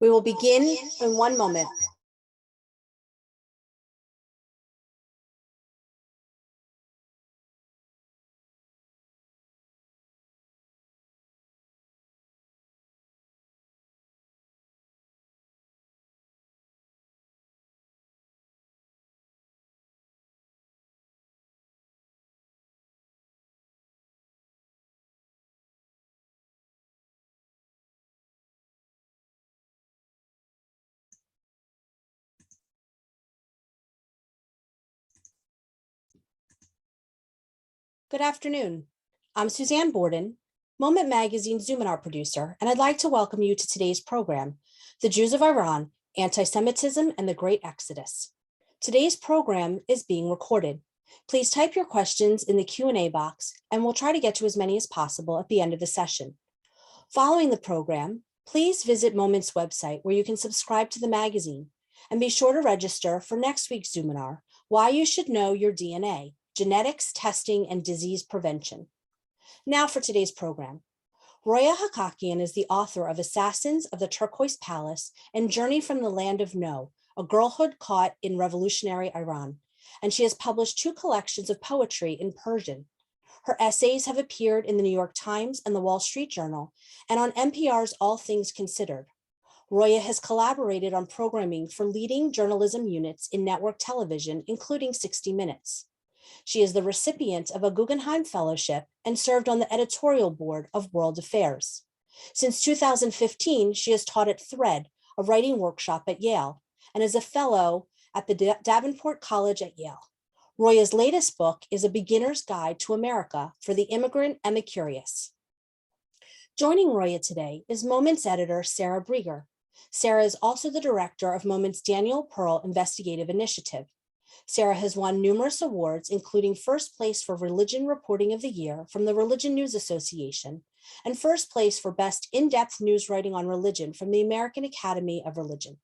We will begin in 1 moment. Good afternoon. I'm Suzanne Borden, Moment Magazine's Zoominar producer, and I'd like to welcome you to today's program, The Jews of Iran, Anti-Semitism and the Great Exodus. Today's program is being recorded. Please type your questions in the Q&A box, and we'll try to get to as many as possible at the end of the session. Following the program, please visit Moment's website where you can subscribe to the magazine, and be sure to register for next week's Zoominar, Why You Should Know Your DNA, Genetics, Testing, and Disease Prevention. Now for today's program. Roya Hakakian is the author of Assassins of the Turquoise Palace and Journey from the Land of No, a Girlhood Caught in Revolutionary Iran, and she has published 2 collections of poetry in Persian. Her essays have appeared in the New York Times and the Wall Street Journal, and on NPR's All Things Considered. Roya has collaborated on programming for leading journalism units in network television, including 60 Minutes. She is the recipient of a Guggenheim Fellowship and served on the editorial board of World Affairs. Since 2015, she has taught at Thread, a writing workshop at Yale, and is a fellow at the Davenport College at Yale. Roya's latest book is A Beginner's Guide to America for the Immigrant and the Curious. Joining Roya today is Moment's editor, Sarah Breger. Sarah is also the director of Moment's Daniel Pearl Investigative Initiative. Sarah has won numerous awards, including first place for Religion Reporting of the Year from the Religion News Association, and first place for Best In-Depth News Writing on Religion from the American Academy of Religion.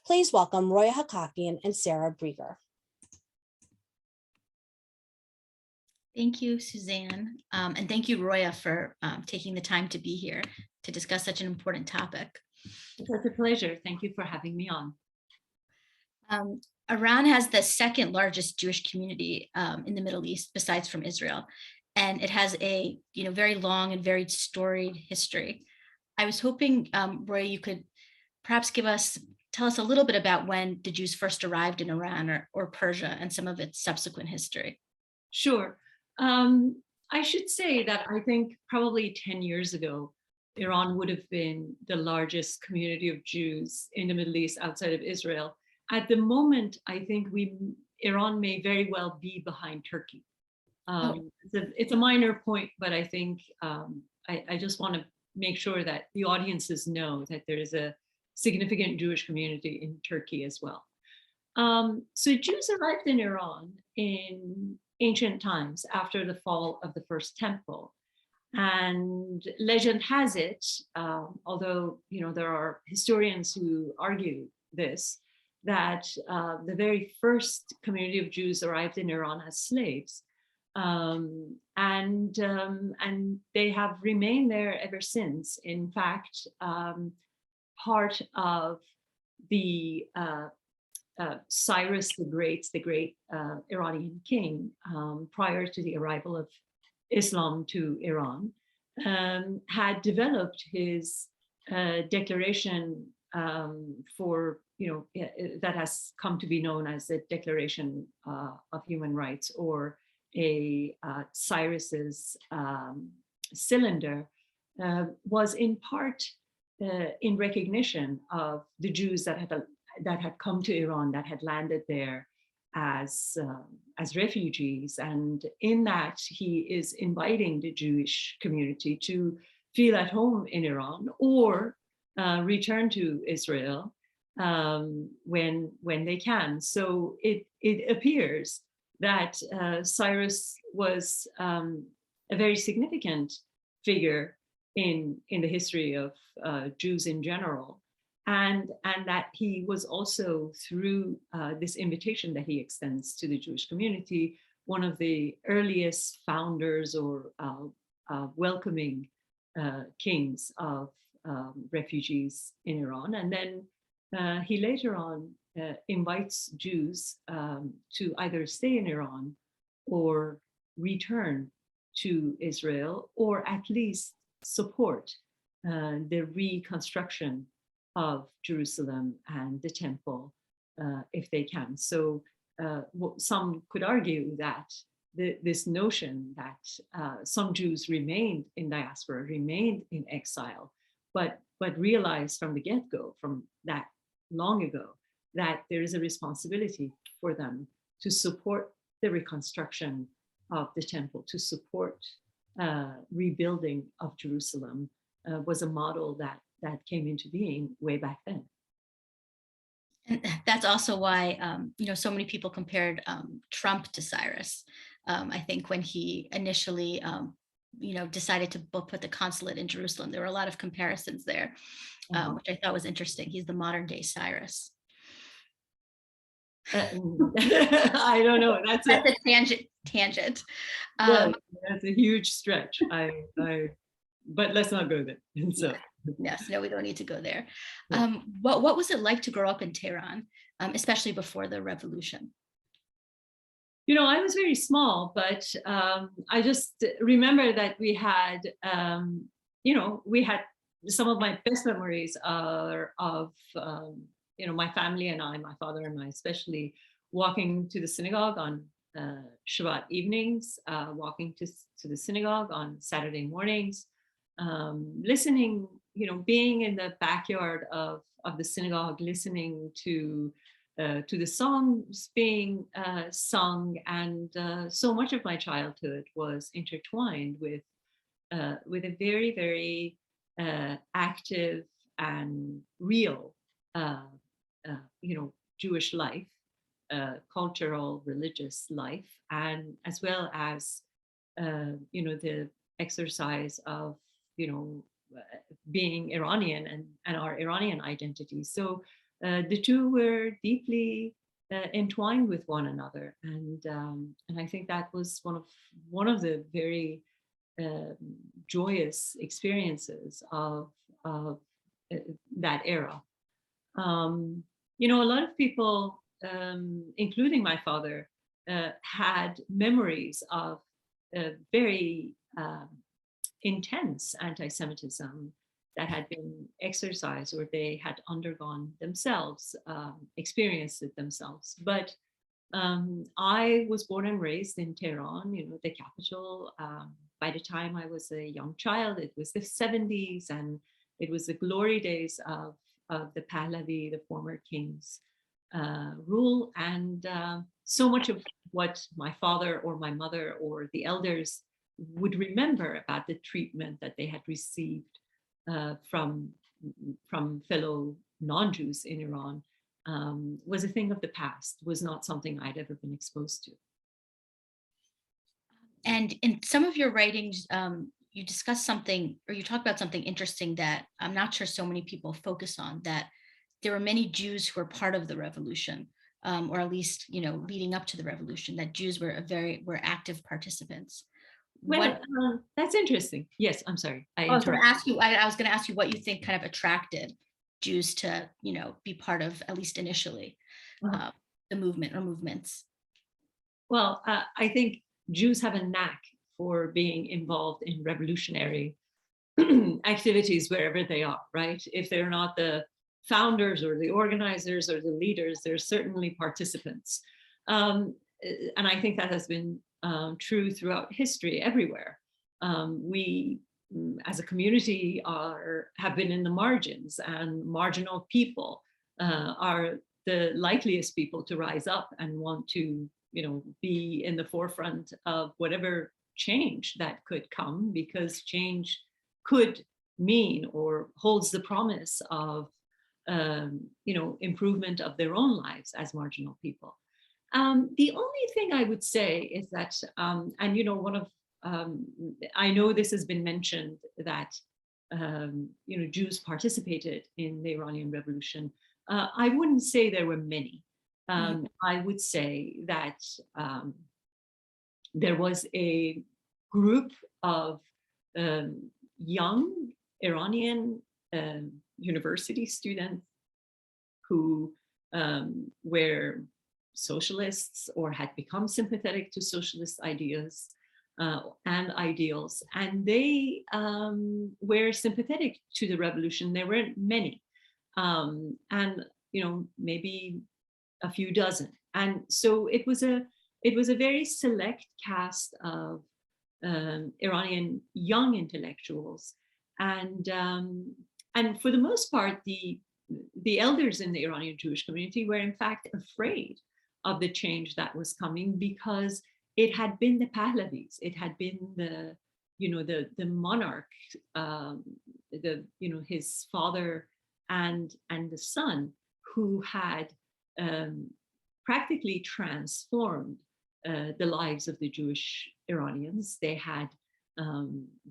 Please welcome Roya Hakakian and Sarah Breger. Thank you, Suzanne, and thank you, Roya, for taking the time to be here to discuss such an important topic. It's a pleasure. Thank you for having me on. Iran has the second largest Jewish community in the Middle East, besides from Israel, and it has a very long and very storied history. I was hoping, Roya, you could perhaps tell us a little bit about when the Jews first arrived in Iran or Persia and some of its subsequent history. Sure. I should say that I think probably 10 years ago, Iran would have been the largest community of Jews in the Middle East outside of Israel. At the moment, I think Iran may very well be behind Turkey. It's a minor point, but I think I just want to make sure that the audiences know that there is a significant Jewish community in Turkey as well. So Jews arrived in Iran in ancient times after the fall of the first temple. And legend has it, although there are historians who argue this, that the very first community of Jews arrived in Iran as slaves, and they have remained there ever since. In fact, part of the Cyrus the Great Iranian king, prior to the arrival of Islam to Iran, had developed his declaration for that has come to be known as the Declaration of Human Rights, or a Cyrus's cylinder, was in part in recognition of the Jews that had come to Iran, that had landed there as refugees, and in that he is inviting the Jewish community to feel at home in Iran or return to Israel when they can. So it appears that Cyrus was a very significant figure in the history of Jews in general, and that he was also, through this invitation that he extends to the Jewish community, one of the earliest founders or welcoming kings of refugees in Iran. And then he later on invites Jews to either stay in Iran or return to Israel, or at least support the reconstruction of Jerusalem and the temple if they can. So some could argue that this notion that some Jews remained in diaspora, remained in exile, but realized from the get-go, from that long ago, that there is a responsibility for them to support the reconstruction of the temple, to support rebuilding of Jerusalem, was a model that came into being way back then. And that's also why, so many people compared Trump to Cyrus. I think when he initially, decided to put the consulate in Jerusalem, there were a lot of comparisons there, which I thought was interesting. He's the modern day Cyrus. I don't know. That's a tangent. That's a huge stretch. But let's not go there. So. Yes, no, we don't need to go there. What was it like to grow up in Tehran, especially before the revolution? I was very small, but I just remember that we had some of my best memories are of, my family and I, my father and I, especially walking to the synagogue on Shabbat evenings, walking to the synagogue on Saturday mornings, listening, being in the backyard of the synagogue, listening to the songs being sung, and so much of my childhood was intertwined with a very, very active and real, Jewish life, cultural, religious life, and as well as the exercise of being Iranian and our Iranian identity. So the two were deeply entwined with one another, and I think that was one of the very joyous experiences of that era. A lot of people, including my father, had memories of very intense anti-Semitism that had been exercised or they had undergone themselves, experienced it themselves. But I was born and raised in Tehran, the capital. By the time I was a young child, it was the 70s, and it was the glory days of the Pahlavi, the former king's rule. And so much of what my father or my mother or the elders would remember about the treatment that they had received from fellow non-Jews in Iran was a thing of the past, was not something I'd ever been exposed to. And in some of your writings, you discuss something, or you talk about something interesting that I'm not sure so many people focus on, that there were many Jews who were part of the revolution, or at least, leading up to the revolution, that Jews were active participants. Well, that's interesting. Yes, I'm sorry. I was going to ask you what you think kind of attracted Jews to, be part of, at least initially, the movement or movements. Well, I think Jews have a knack for being involved in revolutionary activities wherever they are, right? If they're not the founders or the organizers or the leaders, they're certainly participants. And I think that has been true throughout history everywhere. We, as a community, have been in the margins, and marginal people are the likeliest people to rise up and want to, be in the forefront of whatever change that could come, because change could mean or holds the promise of, improvement of their own lives as marginal people. The only thing I would say is that, I know this has been mentioned that, Jews participated in the Iranian Revolution. I wouldn't say there were many. I would say that there was a group of young Iranian university students who were socialists or had become sympathetic to socialist ideas and ideals, and they were sympathetic to the revolution. There weren't many, and maybe a few dozen, and so it was a very select cast of Iranian young intellectuals, and for the most part, the elders in the Iranian Jewish community were in fact afraid of the change that was coming, because it had been the Pahlavis, it had been the monarch, his father and the son, who had practically transformed the lives of the Jewish Iranians. They had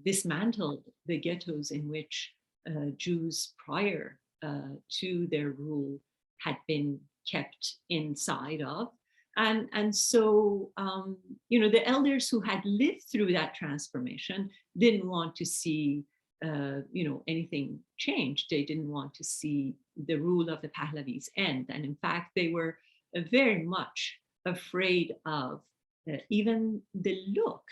dismantled the ghettos in which Jews prior to their rule had been kept inside of. And so, the elders who had lived through that transformation didn't want to see, anything change. They didn't want to see the rule of the Pahlavis end. And in fact, they were very much afraid of even the look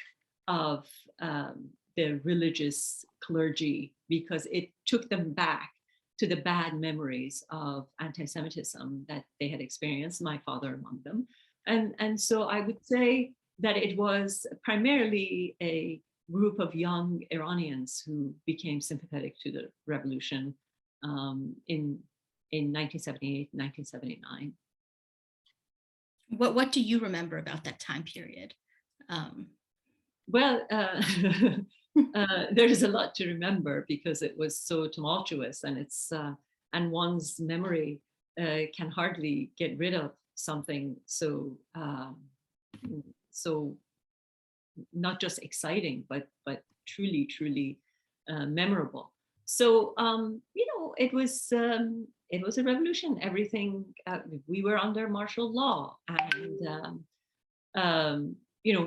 of the religious clergy, because it took them back to the bad memories of anti-Semitism that they had experienced, my father among them. And so I would say that it was primarily a group of young Iranians who became sympathetic to the revolution in 1978, 1979. What do you remember about that time period? Well, there's a lot to remember, because it was so tumultuous, and and one's memory can hardly get rid of something so not just exciting, but truly memorable. So it was a revolution. Everything, we were under martial law, and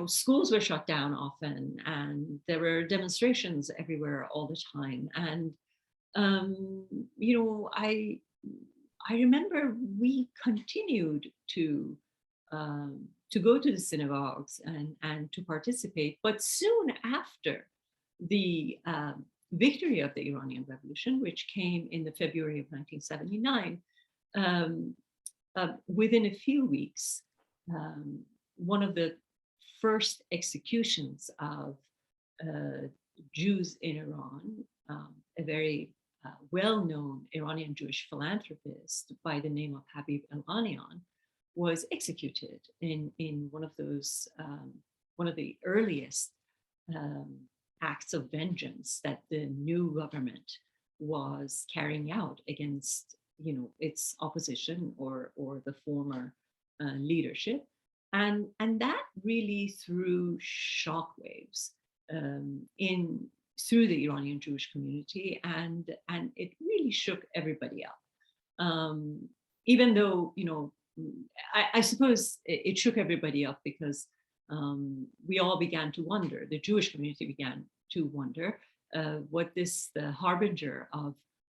schools were shut down often, and there were demonstrations everywhere all the time. And I remember we continued to go to the synagogues and to participate. But soon after the victory of the Iranian Revolution, which came in the February of 1979, within a few weeks, one of the first executions of Jews in Iran, a very well-known Iranian Jewish philanthropist by the name of Habib El-Anian, was executed in one of those, one of the earliest acts of vengeance that the new government was carrying out against, its opposition or the former leadership. And that really threw shockwaves through the Iranian Jewish community, and it really shook everybody up. Even though, I suppose it shook everybody up because we all began to wonder, the Jewish community began to wonder, what the harbinger of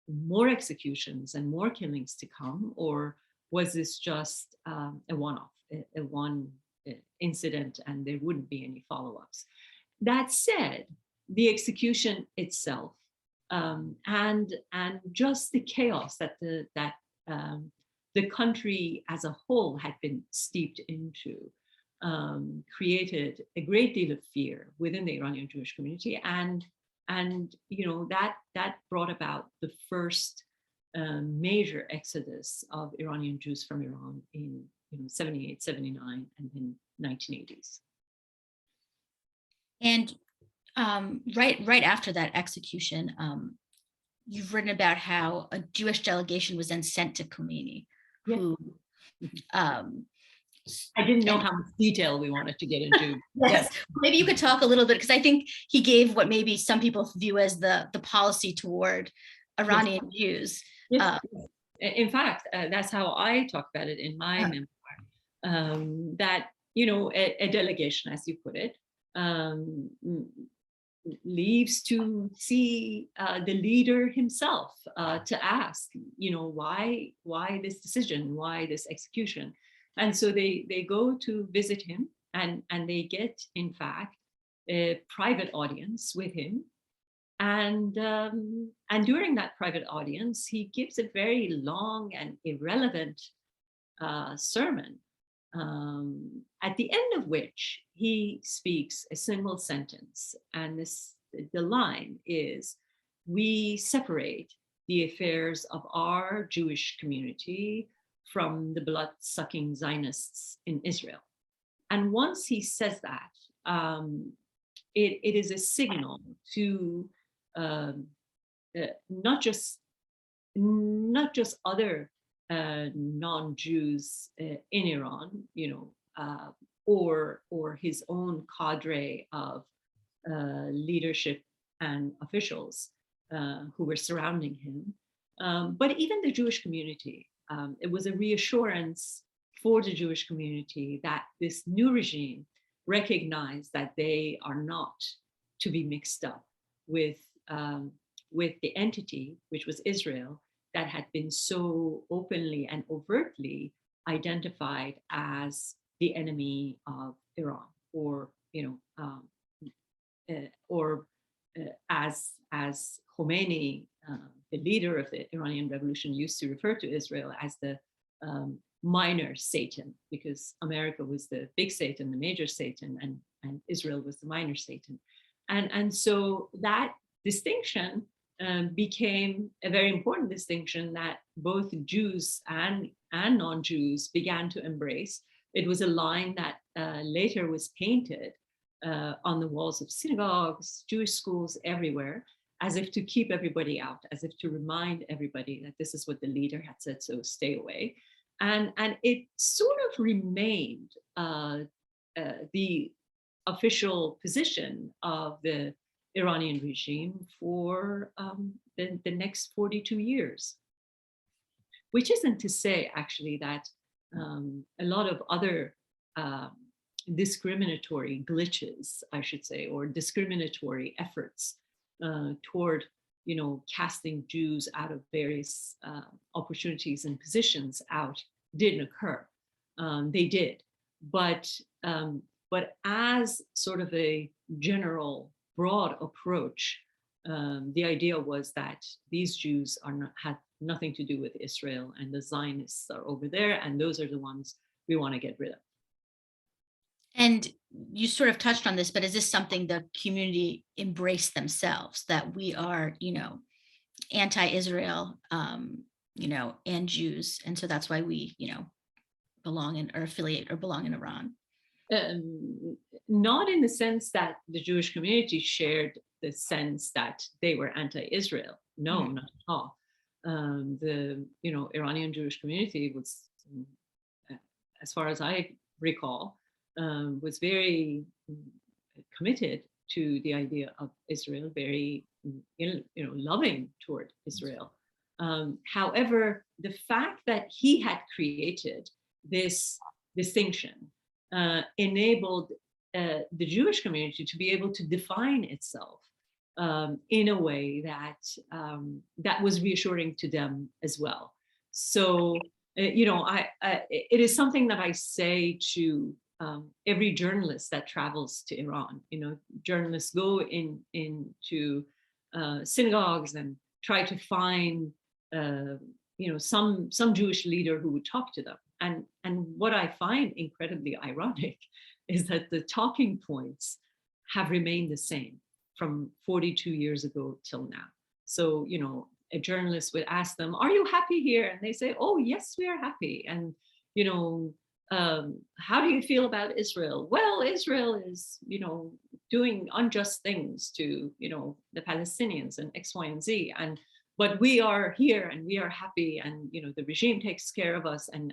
more executions and more killings to come, or was this just a one-off, a one incident, and there wouldn't be any follow-ups. That said, the execution itself and just the chaos that the country as a whole had been steeped into created a great deal of fear within the Iranian Jewish community, and that brought about the first major exodus of Iranian Jews from Iran in 78, 79, and then 1980s. And right after that execution, you've written about how a Jewish delegation was then sent to Khomeini, who I didn't know how much detail we wanted to get into. Yes. Maybe you could talk a little bit, because I think he gave what maybe some people view as the policy toward Iranian Jews. Yes. In fact, that's how I talk about it in my memoir, that, a delegation, as you put it, leaves to see the leader himself to ask, why this decision, why this execution? And so they go to visit him, and they get, in fact, a private audience with him. And during that private audience, he gives a very long and irrelevant sermon, at the end of which he speaks a single sentence. And the line is, "We separate the affairs of our Jewish community from the blood-sucking Zionists in Israel." And once he says that, it is a signal to not just other non-Jews in Iran, or his own cadre of leadership and officials who were surrounding him, but even the Jewish community. It was a reassurance for the Jewish community that this new regime recognized that they are not to be mixed up with the entity, which was Israel, that had been so openly and overtly identified as the enemy of Iran, or as Khomeini, the leader of the Iranian Revolution, used to refer to Israel as the minor Satan, because America was the big Satan, the major Satan, and Israel was the minor Satan. And so that distinction became a very important distinction that both Jews and non-Jews began to embrace. It was a line that later was painted on the walls of synagogues, Jewish schools, everywhere, as if to keep everybody out, as if to remind everybody that this is what the leader had said, so stay away. And it sort of remained the official position of the Iranian regime for the next 42 years, which isn't to say actually that a lot of other discriminatory glitches, I should say, or discriminatory efforts toward, casting Jews out of various opportunities and positions out didn't occur. They did, but as sort of a general broad approach, the idea was that these Jews had nothing to do with Israel, and the Zionists are over there, and those are the ones we want to get rid of. And you sort of touched on this, but is this something the community embraced themselves, that we are, anti-Israel, and Jews, and so that's why we, belong in, or affiliate or belong in Iran? Not in the sense that the Jewish community shared the sense that they were anti-Israel. No, not at all. The Iranian Jewish community was, as far as I recall, was very committed to the idea of Israel, very loving toward Israel. However, the fact that he had created this distinction enabled the Jewish community to be able to define itself in a way that that was reassuring to them as well. So, it is something that I say to every journalist that travels to Iran. Journalists go into synagogues and try to find some Jewish leader who would talk to them. And what I find incredibly ironic is that the talking points have remained the same from 42 years ago till now. So, a journalist would ask them, "Are you happy here?" And they say, "Oh, yes, we are happy." And, "How do you feel about Israel?" "Well, Israel is, doing unjust things to, the Palestinians and X, Y, and Z. But we are here and we are happy, and, the regime takes care of us, and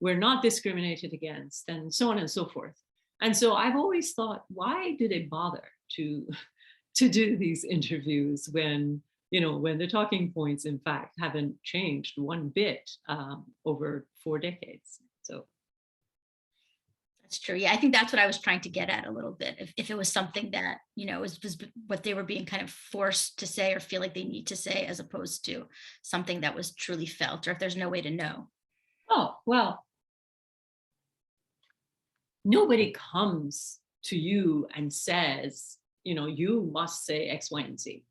we're not discriminated against, and so on and so forth." And so I've always thought, why do they bother to do these interviews when the talking points, in fact, haven't changed one bit over 4 decades? So That's true. Yeah, I think that's what I was trying to get at a little bit. If it was something that, was what they were being kind of forced to say or feel like they need to say, as opposed to something that was truly felt, or if there's no way to know. Oh, well, nobody comes to you and says, you must say X, Y, and Z.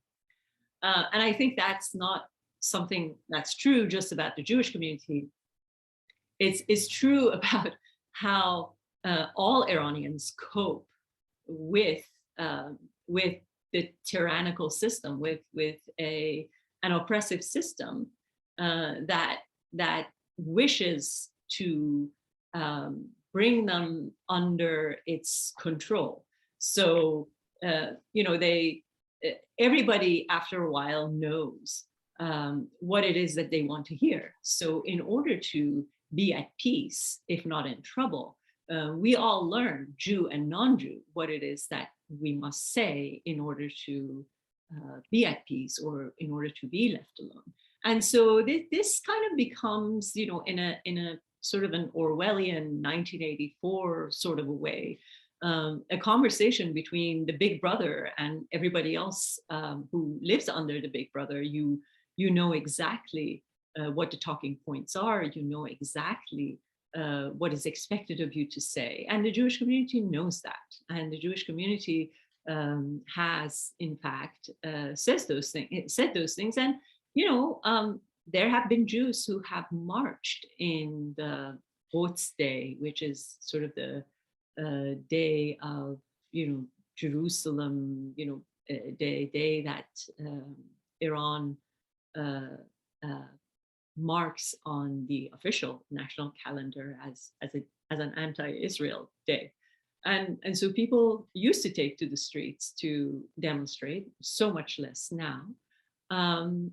And I think that's not something that's true just about the Jewish community. It's true about how all Iranians cope with the tyrannical system, with an oppressive system that wishes to bring them under its control. So everybody after a while knows what it is that they want to hear. So in order to be at peace, if not in trouble, we all learn, Jew and non-Jew, what it is that we must say in order to be at peace, or in order to be left alone. And so this kind of becomes, in a sort of an Orwellian 1984 sort of a way, a conversation between the big brother and everybody else who lives under the big brother. You know exactly what the talking points are. You know exactly what is expected of you to say. And the Jewish community knows that. And the Jewish community has, in fact, said those things. And, there have been Jews who have marched in the Quds Day, which is sort of the day of, Jerusalem, day that Iran marks on the official national calendar as an anti-Israel day. And so people used to take to the streets to demonstrate, so much less now. And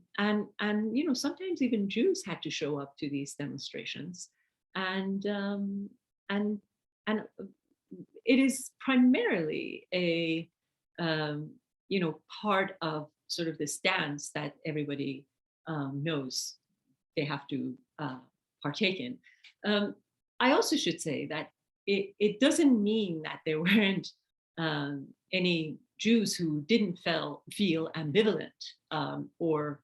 sometimes even Jews had to show up to these demonstrations. And it is primarily a part of sort of this dance that everybody knows they have to partake in. I also should say that it doesn't mean that there weren't any Jews who didn't feel ambivalent or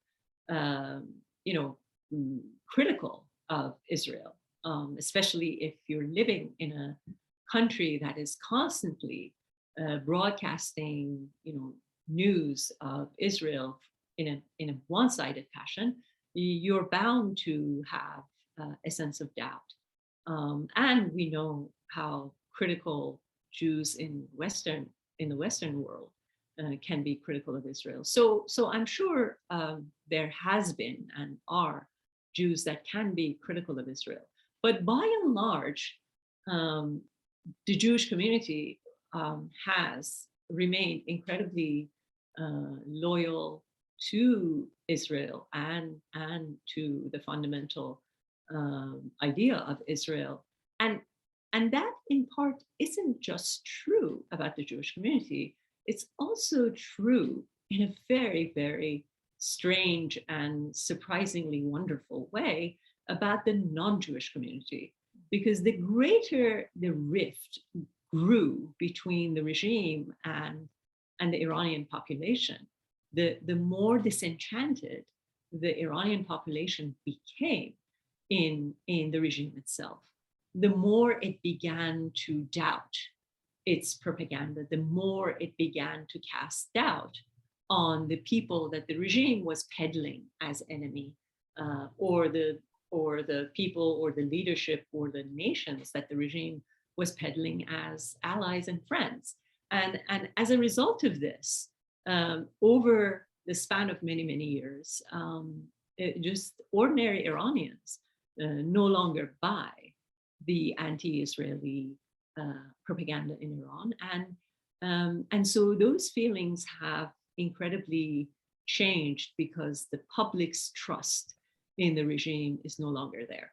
critical of Israel, especially if you're living in a country that is constantly broadcasting, news of Israel in a one-sided fashion. You're bound to have a sense of doubt. And we know how critical Jews in the Western world can be critical of Israel. So I'm sure there has been and are Jews that can be critical of Israel. But by and large, the Jewish community has remained incredibly loyal to Israel and to the fundamental idea of Israel. And that in part isn't just true about the Jewish community, it's also true in a very, very strange and surprisingly wonderful way about the non-Jewish community. Because the greater the rift grew between the regime and the Iranian population, the more disenchanted the Iranian population became in the regime itself. The more it began to doubt its propaganda, the more it began to cast doubt on the people that the regime was peddling as enemy, or the people or the leadership or the nations that the regime was peddling as allies and friends. And as a result of this, over the span of many, many years, just ordinary Iranians no longer buy the anti-Israeli propaganda in Iran. And so those feelings have incredibly changed because the public's trust in the regime is no longer there.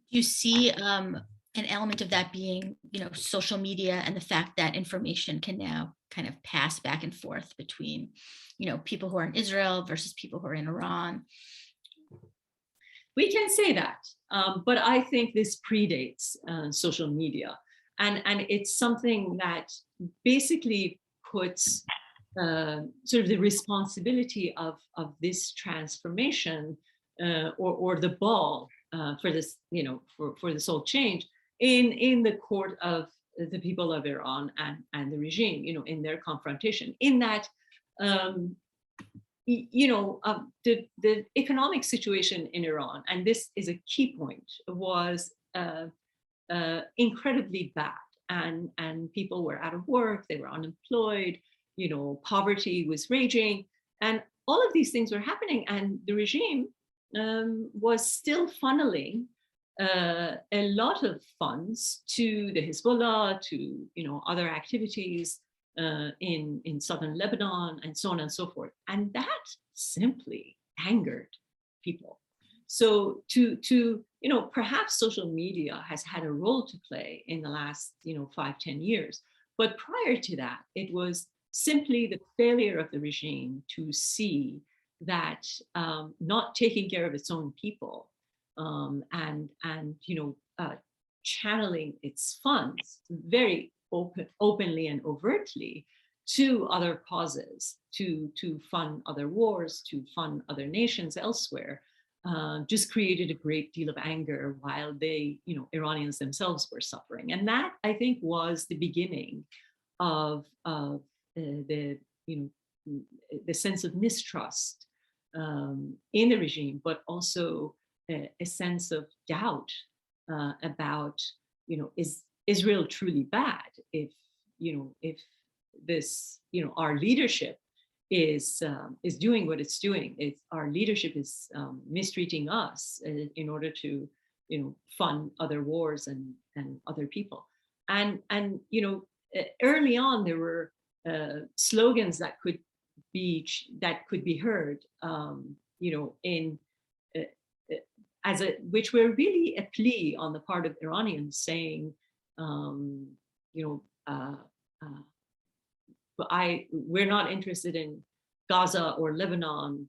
You see an element of that being, social media and the fact that information can now kind of pass back and forth between, people who are in Israel versus people who are in Iran. We can say that, but I think this predates social media, and it's something that basically puts sort of the responsibility of this transformation or the ball for this, for this whole change in the court of the people of Iran and the regime, in their confrontation. In that, the economic situation in Iran, and this is a key point, was incredibly bad, and people were out of work, they were unemployed, poverty was raging, and all of these things were happening, and the regime was still funneling a lot of funds to the Hezbollah, to other activities in southern Lebanon, and so on and so forth, and that simply angered people. So perhaps social media has had a role to play in the last 5-10 years, but prior to that, it was simply the failure of the regime to see that not taking care of its own people and channeling its funds very openly and overtly to other causes, to fund other wars, to fund other nations elsewhere, just created a great deal of anger while they, Iranians themselves were suffering. And that, I think, was the beginning of the sense of mistrust in the regime, but also a sense of doubt about, is Israel truly bad if this, our leadership is doing what it's doing. Our leadership is mistreating us in order to, fund other wars and other people. And early on there were slogans that could be heard, which were really a plea on the part of Iranians saying, we're not interested in Gaza or Lebanon.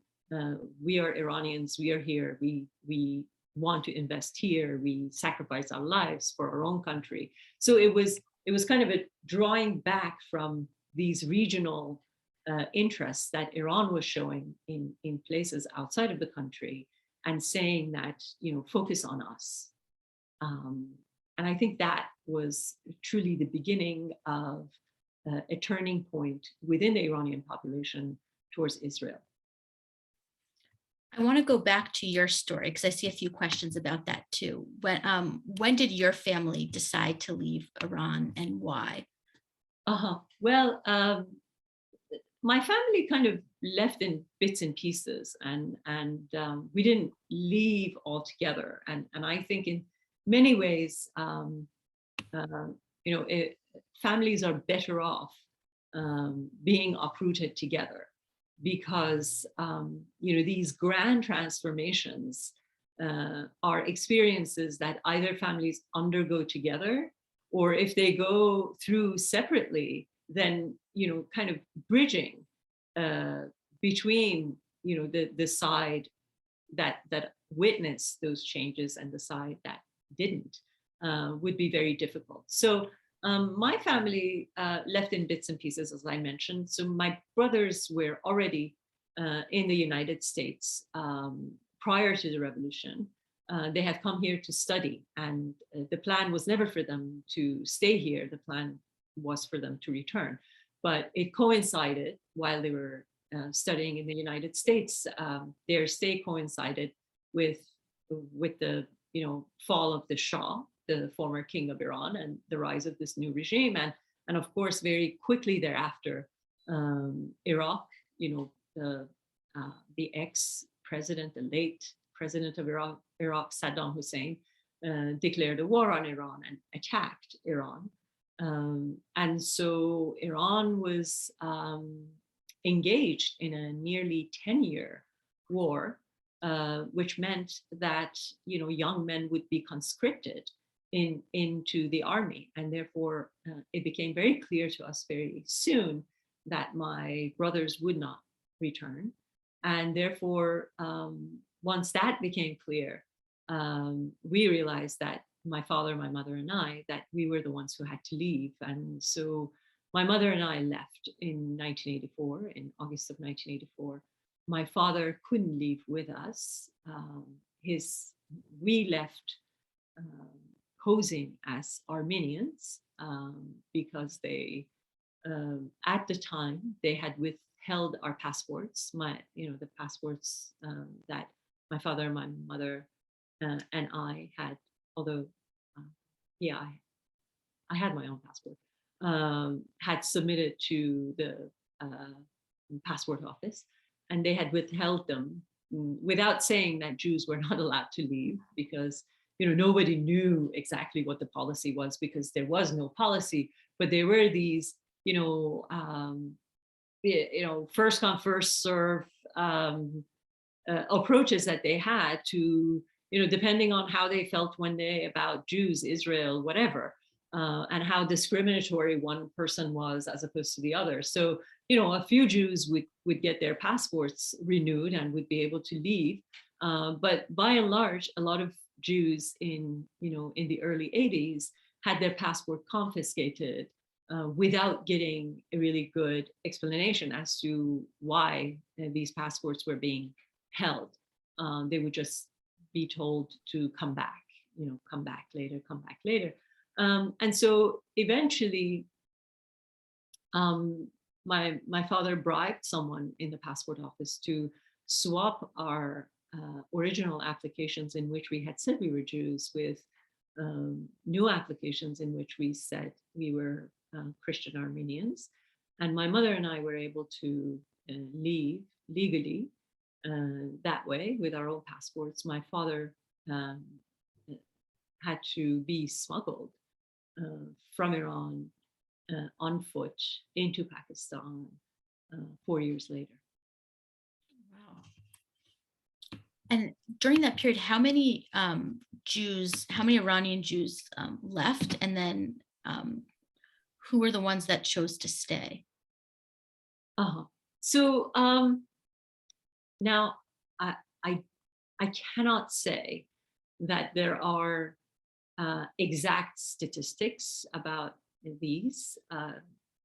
We are Iranians. We are here. We want to invest here. We sacrifice our lives for our own country. So it was kind of a drawing back from these regional interests that Iran was showing in places outside of the country, and saying that, focus on us. And I think that was truly the beginning of a turning point within the Iranian population towards Israel. I want to go back to your story because I see a few questions about that too. When did your family decide to leave Iran, and why? Well, my family kind of left in bits and pieces, and we didn't leave altogether. And I think in many ways, families are better off being uprooted together, because these grand transformations are experiences that either families undergo together, or if they go through separately, then kind of bridging between the side that witnessed those changes and the side that didn't would be very difficult. So my family left in bits and pieces, as I mentioned. So my brothers were already in the United States prior to the revolution. They had come here to study, and the plan was never for them to stay here. The plan was for them to return, but it coincided while they were studying in the United States. Their stay coincided with the fall of the Shah, the former king of Iran, and the rise of this new regime. And of course, very quickly thereafter, Iraq, the ex-president, the late president of Iraq, Saddam Hussein, declared a war on Iran and attacked Iran. And so Iran was engaged in a nearly 10-year war, which meant that young men would be conscripted into the army, and therefore it became very clear to us very soon that my brothers would not return, and therefore once that became clear, we realized that my father, my mother, and I, that we were the ones who had to leave. And so my mother and I left in 1984, in August of 1984. My father couldn't leave with us. We left posing as Armenians because they, at the time, they had withheld our passports. The passports that my father, my mother, and I had. Although, I had my own passport. Had submitted to the passport office, and they had withheld them without saying that Jews were not allowed to leave, because nobody knew exactly what the policy was, because there was no policy. But there were these first come first serve approaches that they had to, depending on how they felt one day about Jews, Israel, whatever, and how discriminatory one person was as opposed to the other. So, a few Jews would get their passports renewed and would be able to leave. But by and large, a lot of Jews in the early 80s had their passport confiscated without getting a really good explanation as to why these passports were being held. They would just be told to come back, come back later, come back later. And so eventually, my father bribed someone in the passport office to swap our original applications in which we had said we were Jews with new applications in which we said we were Christian Armenians. And my mother and I were able to leave legally that way with our own passports. My father had to be smuggled from Iran on foot into Pakistan 4 years later. Wow. And during that period, how many Iranian Jews left? And then who were the ones that chose to stay? So now I cannot say that there are exact statistics about these,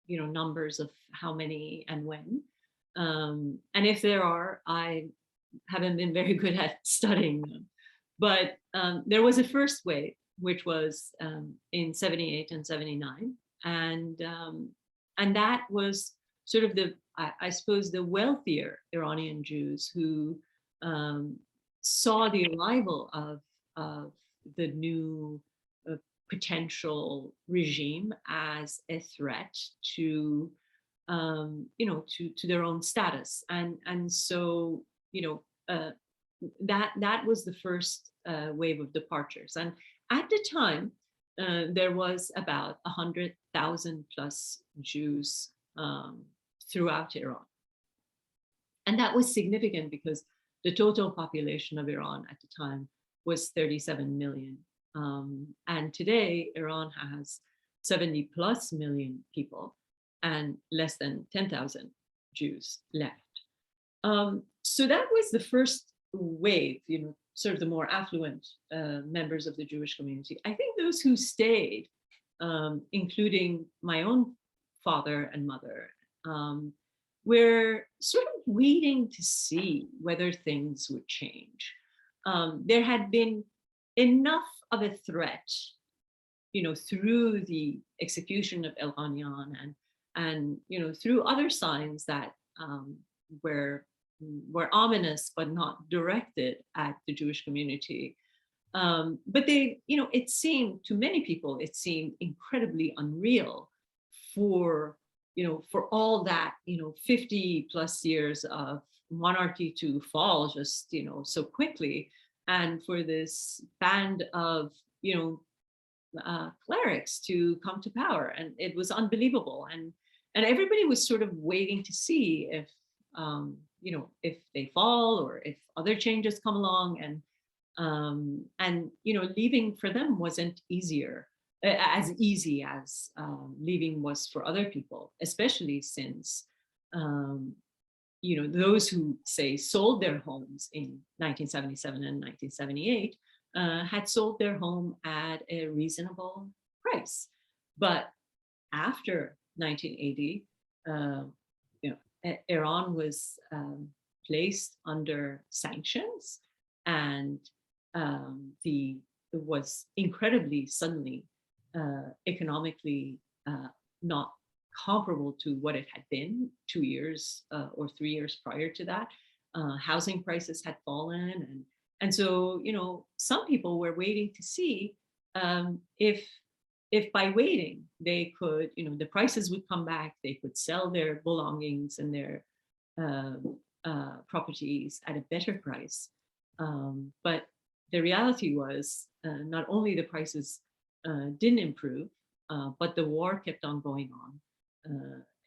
numbers of how many and when. And if there are, I haven't been very good at studying them. But there was a first wave, which was in 78 and 79. And that was sort of I suppose, the wealthier Iranian Jews who saw the arrival of the new potential regime as a threat to, to their own status. And so, that was the first wave of departures. And at the time, there was about 100,000 plus Jews throughout Iran. And that was significant because the total population of Iran at the time was 37 million. And today, Iran has 70 plus million people and less than 10,000 Jews left. So that was the first wave, sort of the more affluent members of the Jewish community. I think those who stayed, including my own father and mother, were sort of waiting to see whether things would change. There had been enough of a threat, through the execution of El-Ghanian and through other signs that were ominous but not directed at the Jewish community. But they, it seemed to many people, it seemed incredibly unreal for all that, 50 plus years of monarchy to fall just, so quickly, and for this band of, clerics to come to power. And it was unbelievable. And everybody was sort of waiting to see if, if they fall or if other changes come along. And leaving for them wasn't as easy as leaving was for other people, especially since, those who say sold their homes in 1977 and 1978 had sold their home at a reasonable price. But after 1980, Iran was placed under sanctions, and it was incredibly suddenly economically not comparable to what it had been 2 years or 3 years prior to that. Housing prices had fallen, and so some people were waiting to see if by waiting they could, the prices would come back, they could sell their belongings and their properties at a better price. But the reality was not only the prices didn't improve, but the war kept on going on.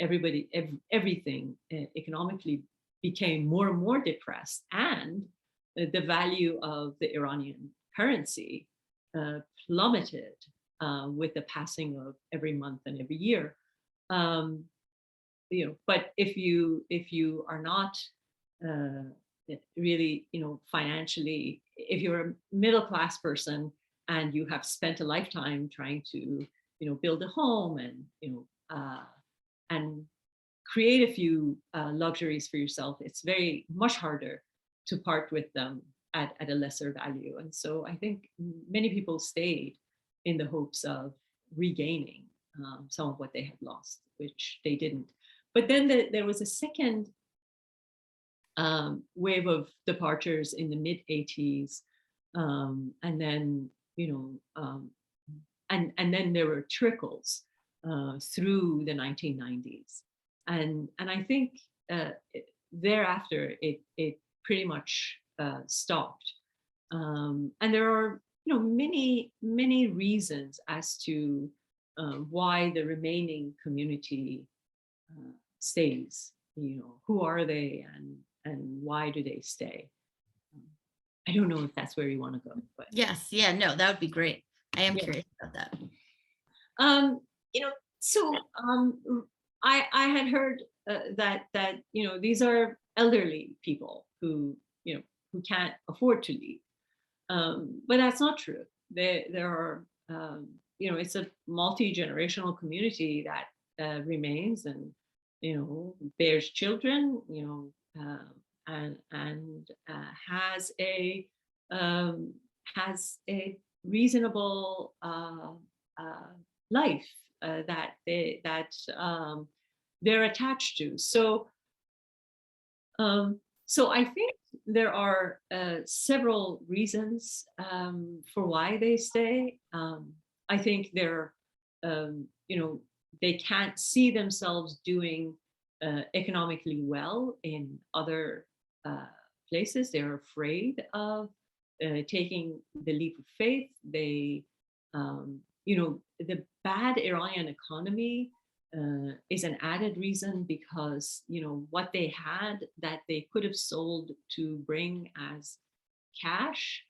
Everything economically became more and more depressed, and the value of the Iranian currency plummeted with the passing of every month and every year. But if you are not really, financially, if you're a middle class person and you have spent a lifetime trying to, build a home and create a few luxuries for yourself, it's very much harder to part with them at a lesser value. And so I think many people stayed in the hopes of regaining some of what they had lost, which they didn't. But then there was a second wave of departures in the mid 80s, and then and then there were trickles through the 1990s, and I think thereafter it pretty much stopped, and there are many reasons as to why the remaining community stays. Who are they, and why do they stay? I don't know if that's where you want to go, but yes, yeah, no, that would be great. I am curious about that. So I had heard that these are elderly people who can't afford to leave, but that's not true. There are it's a multi-generational community that remains and bears children, and has a reasonable life that they're attached to. So I think there are several reasons for why they stay. I think they're they can't see themselves doing economically well in other places. They're afraid of taking the leap of faith. They, the bad Iranian economy is an added reason, because what they had that they could have sold to bring as cash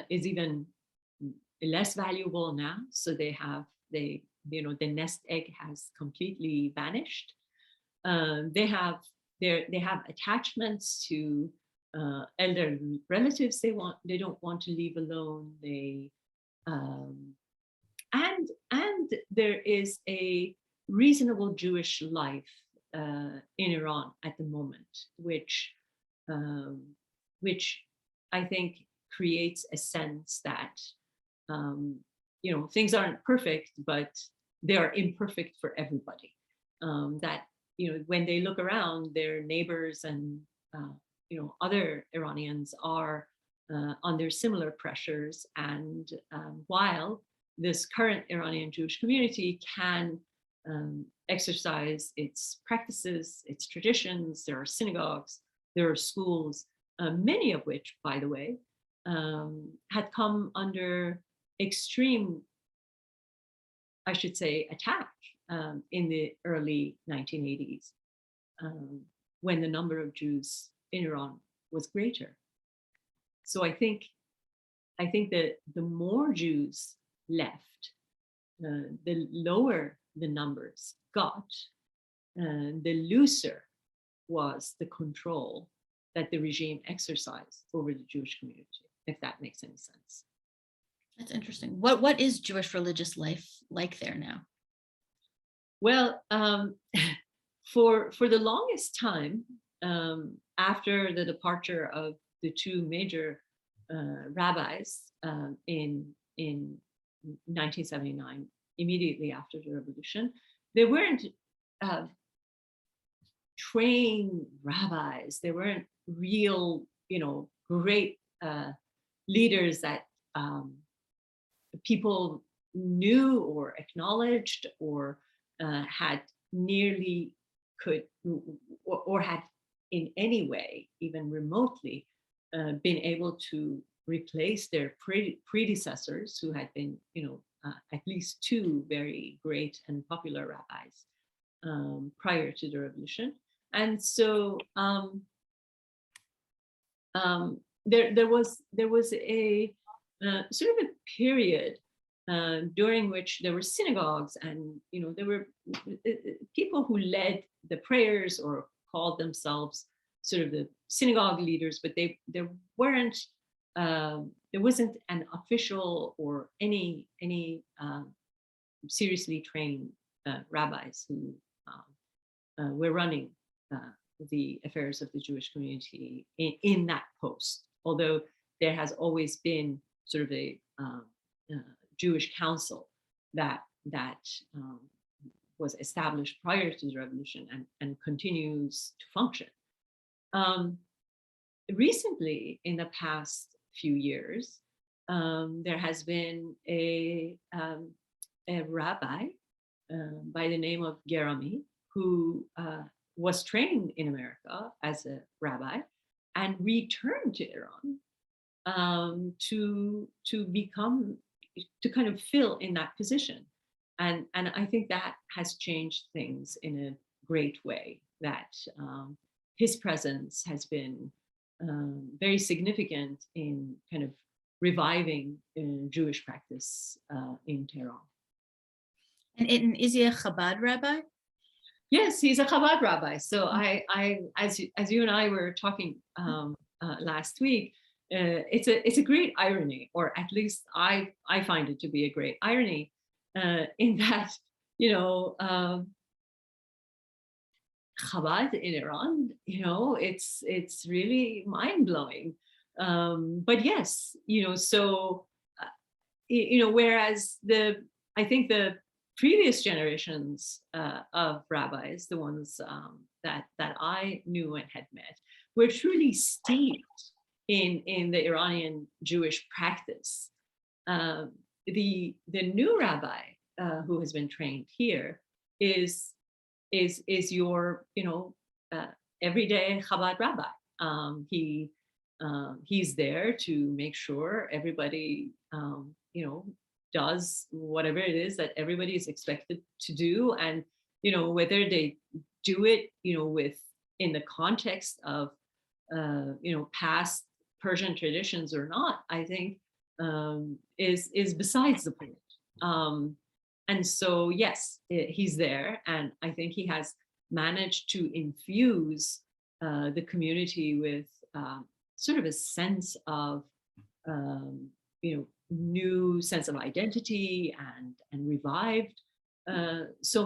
is even less valuable now. So the nest egg has completely vanished. They have attachments to elder relatives they don't want to leave alone. They and there is a reasonable Jewish life in Iran at the moment, which I think creates a sense that things aren't perfect, but they are imperfect for everybody. That when they look around, their neighbors and other Iranians are under similar pressures, and while this current Iranian Jewish community can exercise its practices, its traditions, there are synagogues, there are schools, many of which, by the way, had come under extreme, I should say, attack in the early 1980s, when the number of Jews in Iran was greater. So I think that the more Jews left, the lower the numbers got, the looser was the control that the regime exercised over the Jewish community, if that makes any sense. That's interesting. What is Jewish religious life like there now? Well, for the longest time, after the departure of the two major rabbis in 1979, immediately after the revolution, there weren't trained rabbis. There weren't real, great leaders that people knew or acknowledged or had nearly could or had in any way, even remotely, been able to replace their predecessors who had been, at least two very great and popular rabbis prior to the revolution. And so there was a sort of a period during which there were synagogues, and there were people who led the prayers or called themselves sort of the synagogue leaders, but there wasn't an official or any seriously trained rabbis who were running the affairs of the Jewish community in that post. Although there has always been sort of a Jewish council that was established prior to the revolution and continues to function. Recently, in the past few years, there has been a rabbi by the name of Gerami who was trained in America as a rabbi and returned to Iran to kind of fill in that position. And I think that has changed things in a great way, that his presence has been very significant in kind of reviving Jewish practice in Tehran. And is he a Chabad rabbi? Yes, he's a Chabad rabbi. So as you and I were talking last week, it's a great irony, or at least I find it to be a great irony, in that Chabad in Iran, it's really mind blowing. But yes, so whereas I think the previous generations of rabbis, the ones that I knew and had met, were truly steeped in the Iranian Jewish practice. The new rabbi who has been trained here is your everyday Chabad rabbi. He's there to make sure everybody does whatever it is that everybody is expected to do, and whether they do it in the context of past Persian traditions or not, I think is besides the point. And so yes, he's there, and I think he has managed to infuse the community with sort of a sense of new sense of identity, and revived so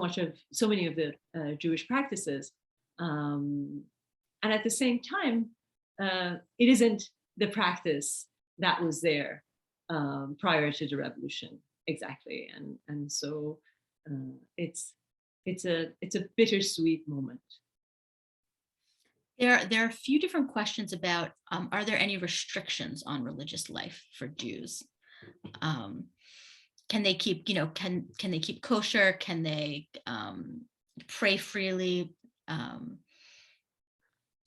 many of the Jewish practices, and at the same time it isn't the practice that was there prior to the revolution exactly, and so it's a bittersweet moment. There are a few different questions about are there any restrictions on religious life for Jews? Can they keep can they keep kosher? Can they pray freely?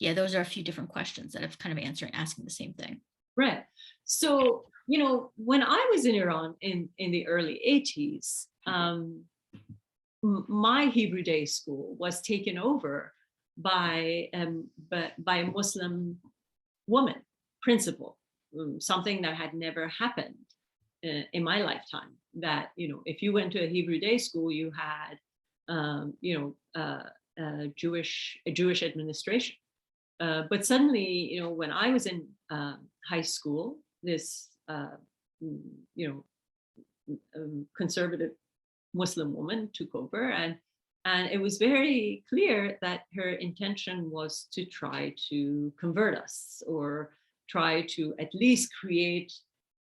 Those are a few different questions that have kind of asking the same thing. Right. So when I was in Iran in the early 80s, my Hebrew day school was taken over by a Muslim woman principal, something that had never happened in my lifetime. That if you went to a Hebrew day school, you had a Jewish administration, But suddenly, when I was in high school, this conservative Muslim woman took over, and it was very clear that her intention was to try to convert us, or try to at least create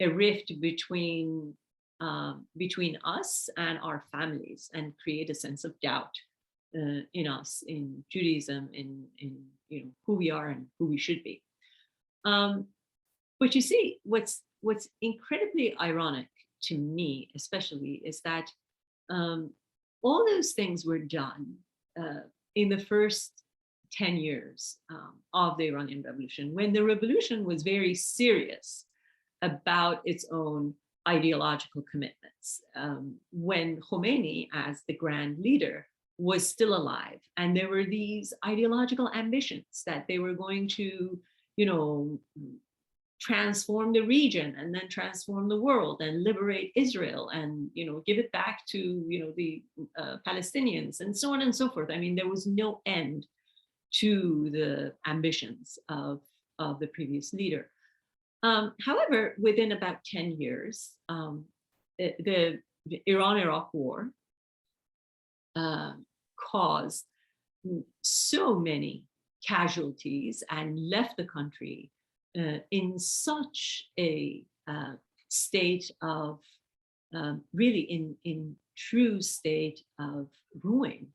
a rift between us and our families, and create a sense of doubt in us, in Judaism, in who we are and who we should be. But you see, what's incredibly ironic to me, especially, is that all those things were done in the first 10 years of the Iranian Revolution, when the revolution was very serious about its own ideological commitments, when Khomeini, as the grand leader, was still alive, and there were these ideological ambitions that they were going to, transform the region, and then transform the world, and liberate Israel, and give it back to the Palestinians, and so on and so forth. I mean, there was no end to the ambitions of the previous leader. However, within about 10 years, the Iran-Iraq War caused so many casualties and left the country in such a state of really in true state of ruin,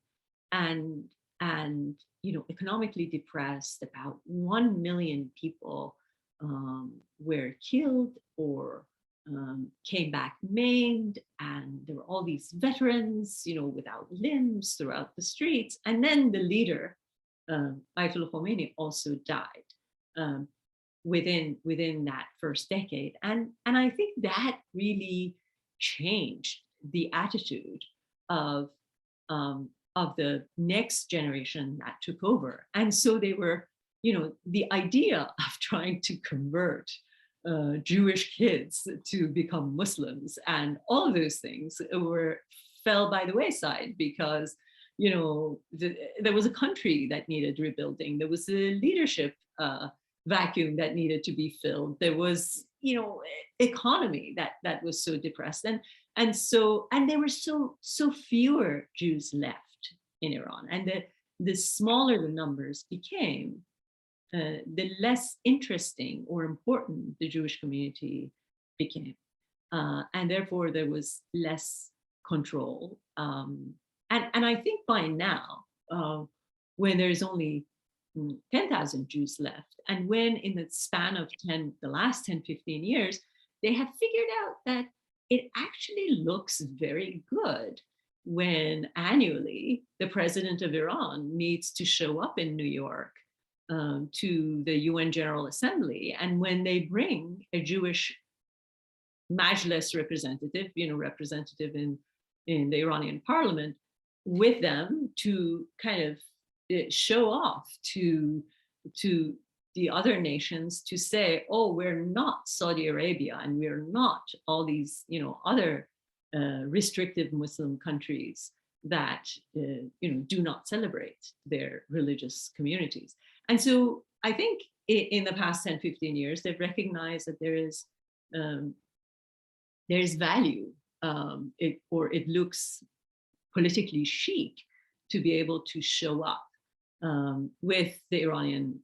and economically depressed. About 1 million people were killed or came back maimed, and there were all these veterans, without limbs throughout the streets. And then the leader, Ayatollah Khomeini, also died within that first decade, and I think that really changed the attitude of the next generation that took over. And so they were, the idea of trying to convert Jewish kids to become Muslims and all of those things fell by the wayside, because there was a country that needed rebuilding. There was a leadership vacuum that needed to be filled. There was economy that was so depressed, and there were so fewer Jews left in Iran, and the smaller the numbers became, the less interesting or important the Jewish community became, and therefore there was less control. And I think by now, when there's only 10,000 Jews left, and when in the span of the last 10, 15 years, they have figured out that it actually looks very good when annually the president of Iran needs to show up in New York to the UN General Assembly, and when they bring a Jewish Majlis representative, representative in the Iranian parliament with them to kind of show off to the other nations, to say, oh, we're not Saudi Arabia, and we're not all these other restrictive Muslim countries that do not celebrate their religious communities. And so I think in the past 10, 15 years, they've recognized that there's value, it looks politically chic to be able to show up with the Iranian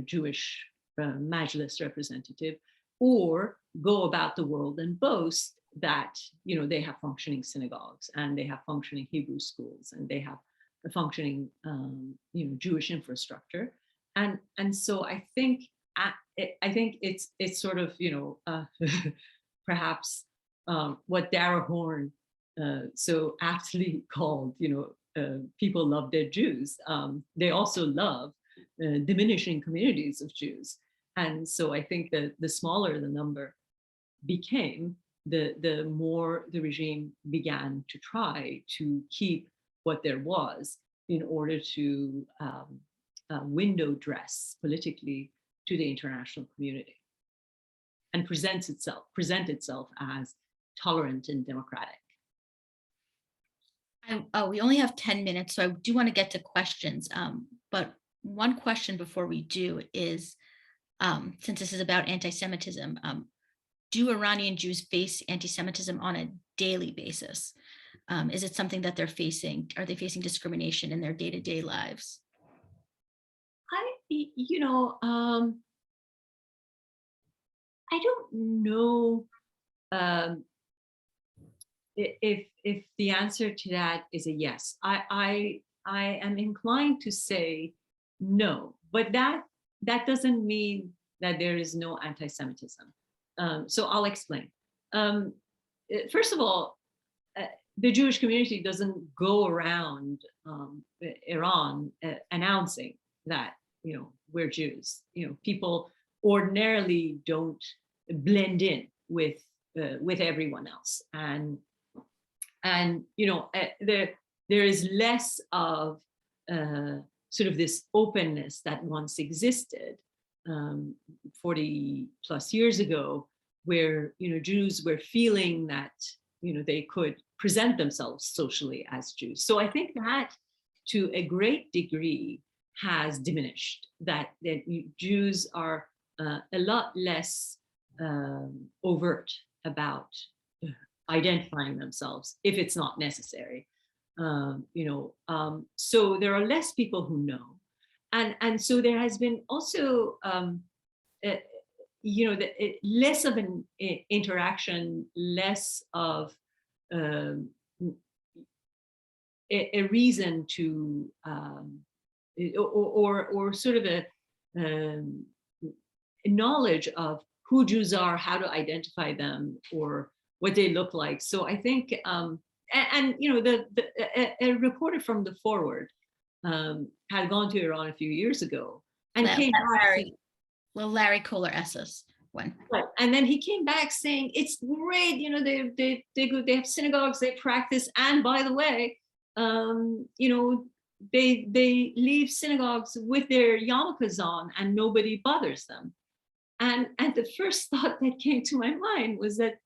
Jewish Majlis representative, or go about the world and boast that they have functioning synagogues, and they have functioning Hebrew schools, and they have a functioning Jewish infrastructure. And so I think it's sort of perhaps what Dara Horn so aptly called people love dead Jews. They also love diminishing communities of Jews. And so I think that the smaller the number became, the more the regime began to try to keep what there was in order to window dress politically to the international community, and present itself as tolerant and democratic. We only have 10 minutes, so I do want to get to questions, but one question before we do is, since this is about anti-Semitism, do Iranian Jews face anti-Semitism on a daily basis? Is it something that they're facing? Are they facing discrimination in their day-to-day lives? I don't know if the answer to that is a yes. I am inclined to say no, but that doesn't mean that there is no anti-Semitism. So I'll explain. First of all, the Jewish community doesn't go around Iran announcing that we're Jews. People ordinarily don't blend in with everyone else, and there is less of sort of this openness that once existed 40 plus years ago, where Jews were feeling that they could present themselves socially as Jews. So I think that to a great degree has diminished, that Jews are a lot less overt about identifying themselves if it's not necessary. So there are less people who know, and so there has been also less of an interaction, less of a reason to or sort of a knowledge of who Jews are, how to identify them, or what they look like. So I think, a reporter from the Forward had gone to Iran a few years ago and came back. Larry Kohler Esses went. Right. And then he came back saying, it's great, they have synagogues, they practice, and by the way, they leave synagogues with their yarmulkes on and nobody bothers them. And the first thought that came to my mind was that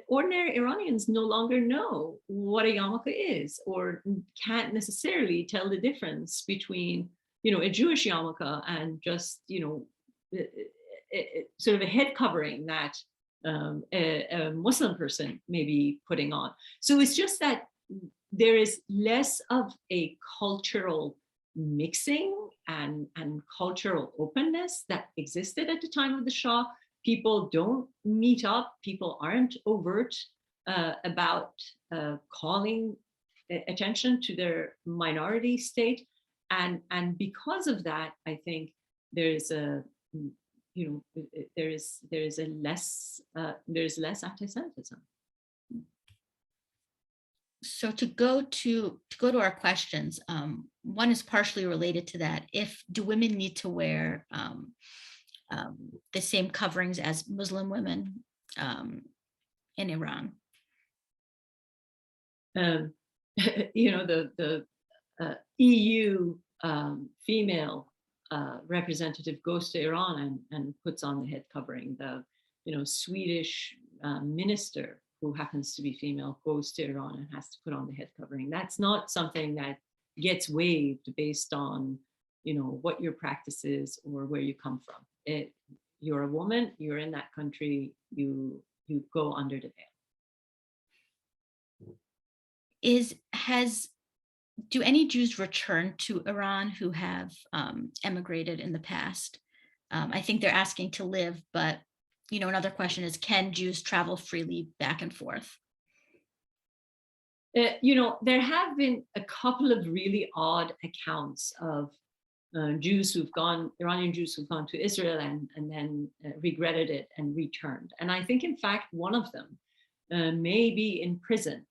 ordinary Iranians no longer know what a yarmulke is, or can't necessarily tell the difference between a Jewish yarmulke and just sort of a head covering that a Muslim person may be putting on. So it's just that there is less of a cultural mixing and cultural openness that existed at the time of the Shah. People don't meet up. People aren't overt about calling attention to their minority state, and because of that, I think there's a there's less anti-Semitism. So to go to our questions, one is partially related to that. Do women need to wear the same coverings as Muslim women in Iran? The EU female representative goes to Iran and puts on the head covering. The Swedish minister, who happens to be female, goes to Iran and has to put on the head covering. That's not something that gets waived based on what your practice is or where you come from. You're a woman, you're in that country, you go under the veil. Do any Jews return to Iran who have emigrated in the past? I think they're asking to live, but another question is, can Jews travel freely back and forth? There have been a couple of really odd accounts of Iranian Jews who've gone to Israel and then regretted it and returned. And I think, in fact, one of them may be in prison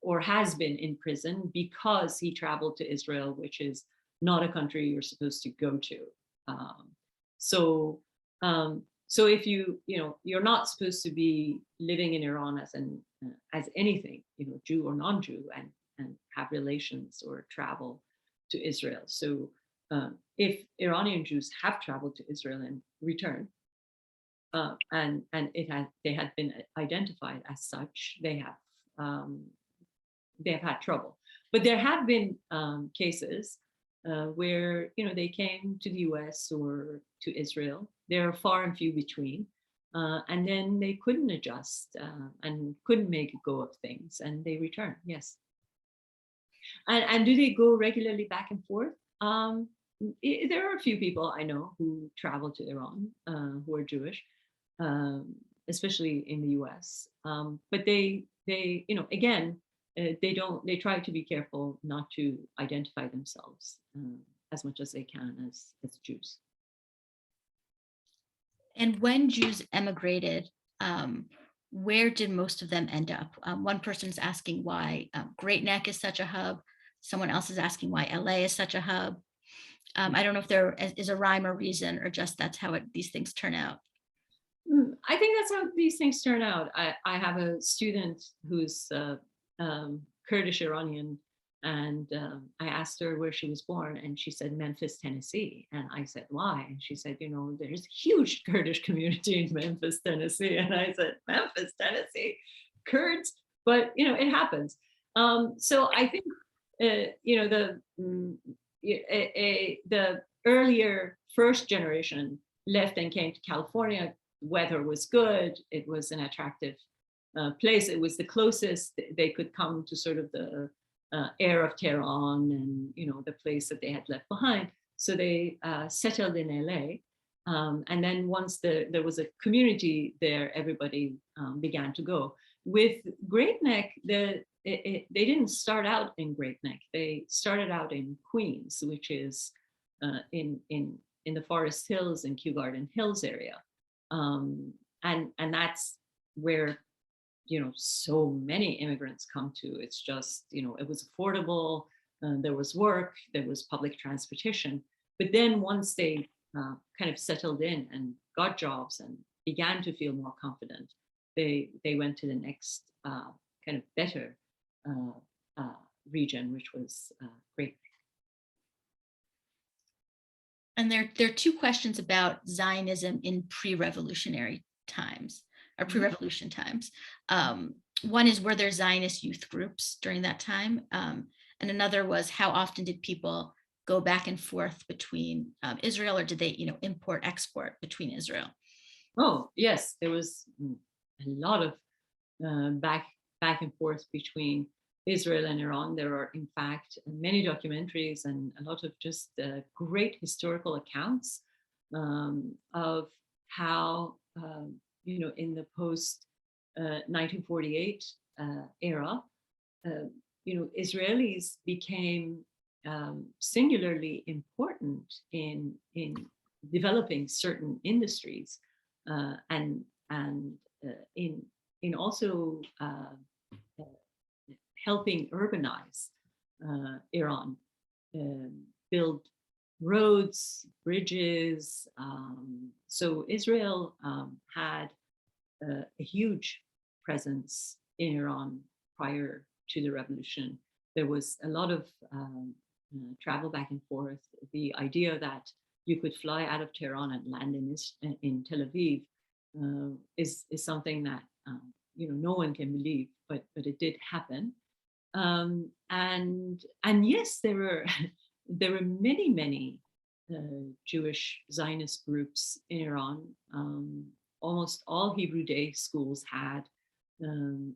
or has been in prison because he traveled to Israel, which is not a country you're supposed to go to. So if you're not supposed to be living in Iran as anything, Jew or non-Jew, and have relations or travel to Israel. So if Iranian Jews have traveled to Israel and returned, and they had been identified as such, they have had trouble. But there have been cases where they came to the US or to Israel. They're far and few between. And then they couldn't adjust and couldn't make a go of things, and they returned. Yes. And do they go regularly back and forth? There are a few people I know who travel to Iran who are Jewish, especially in the US. But they again, they try to be careful not to identify themselves as much as they can as Jews. And when Jews emigrated, where did most of them end up? One person is asking why Great Neck is such a hub. Someone else is asking why LA is such a hub. I don't know if there is a rhyme or reason, or just that's how these things turn out. I think that's how these things turn out. I have a student who's Kurdish Iranian, and I asked her where she was born, and she said Memphis, Tennessee. And I said, why? And she said, there's a huge Kurdish community in Memphis, Tennessee. And I said, Memphis, Tennessee, Kurds? But it happens. So I think the earlier first generation left and came to California. Weather was good. It was an attractive place. It was the closest they could come to sort of the air of Tehran and the place that they had left behind. So they settled in LA. And then once there was a community there, everybody began to go. With Great Neck, they didn't start out in Great Neck. They started out in Queens, which is in the Forest Hills and Kew Garden Hills area. And that's where so many immigrants come to. It's just it was affordable, there was work, there was public transportation. But then once they kind of settled in and got jobs and began to feel more confident, they went to the next kind of better region, which was Great. And there are two questions about Zionism in pre-revolutionary times, or pre-revolution times. One is, were there Zionist youth groups during that time? And another was, how often did people go back and forth between Israel, or did they, import, export between Israel? Oh, yes, there was a lot of back and forth between Israel and Iran. There are, in fact, many documentaries and a lot of just great historical accounts of how, in the post 1948 era, Israelis became singularly important in developing certain industries and in also helping urbanize Iran, build roads, bridges. So Israel had a huge presence in Iran prior to the revolution. There was a lot of travel back and forth. The idea that you could fly out of Tehran and land in Tel Aviv is something that no one can believe, but it did happen. And yes, there were many Jewish Zionist groups in Iran. Almost all Hebrew day schools had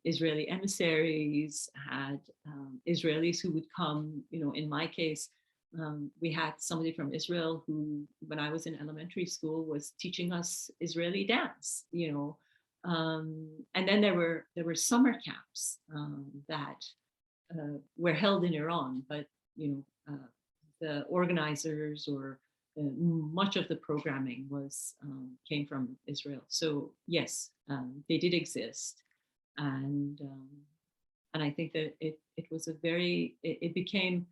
Israeli emissaries, had Israelis who would come. In my case, we had somebody from Israel who, when I was in elementary school, was teaching us Israeli dance. And then there were summer camps that were held in Iran, but the organizers or much of the programming came from Israel. So yes, they did exist, and I think that it was it became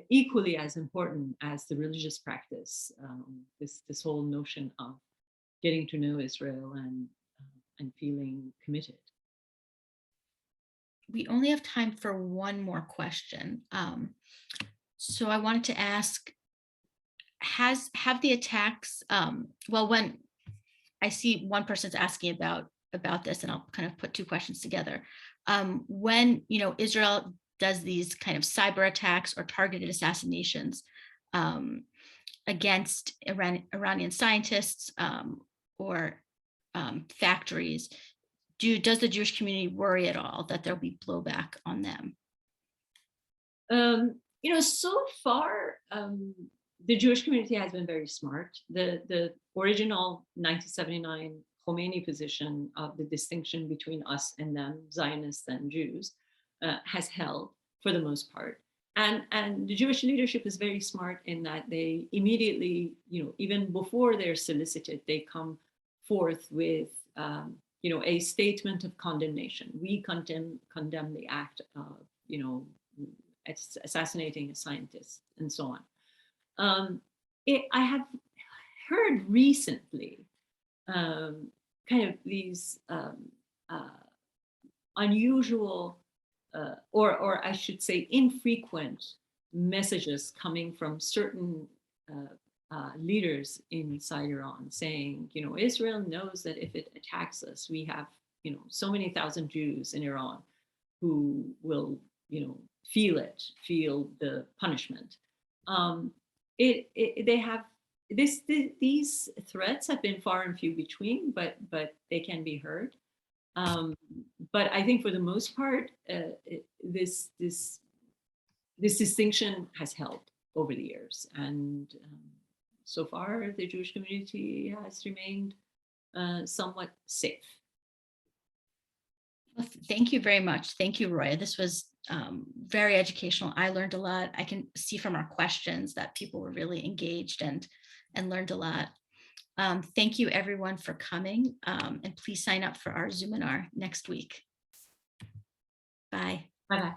equally as important as the religious practice. This whole notion of getting to know Israel and feeling committed. We only have time for one more question. So I wanted to ask, have the attacks, well, when I see one person's asking about this, and I'll kind of put two questions together. When Israel does these kind of cyber attacks or targeted assassinations, against Iranian scientists or factories. Does the Jewish community worry at all that there'll be blowback on them? So far, the Jewish community has been very smart. The original 1979 Khomeini position of the distinction between us and them, Zionists and Jews, has held for the most part. And the Jewish leadership is very smart in that they immediately, even before they're solicited, they come forth with, a statement of condemnation. We condemn the act of, assassinating a scientist and so on. I have heard recently kind of these unusual or I should say infrequent messages coming from certain leaders inside Iran saying, Israel knows that if it attacks us, we have, so many thousand Jews in Iran who will, feel the punishment. They have these threats have been far and few between, but they can be heard. But I think for the most part, this distinction has held over the years, and so far the Jewish community has remained somewhat safe. Well, thank you very much. Thank you, Roya. This was very educational. I learned a lot. I can see from our questions that people were really engaged and learned a lot. Thank you everyone for coming, and please sign up for our Zoominar next week. Bye. Bye-bye.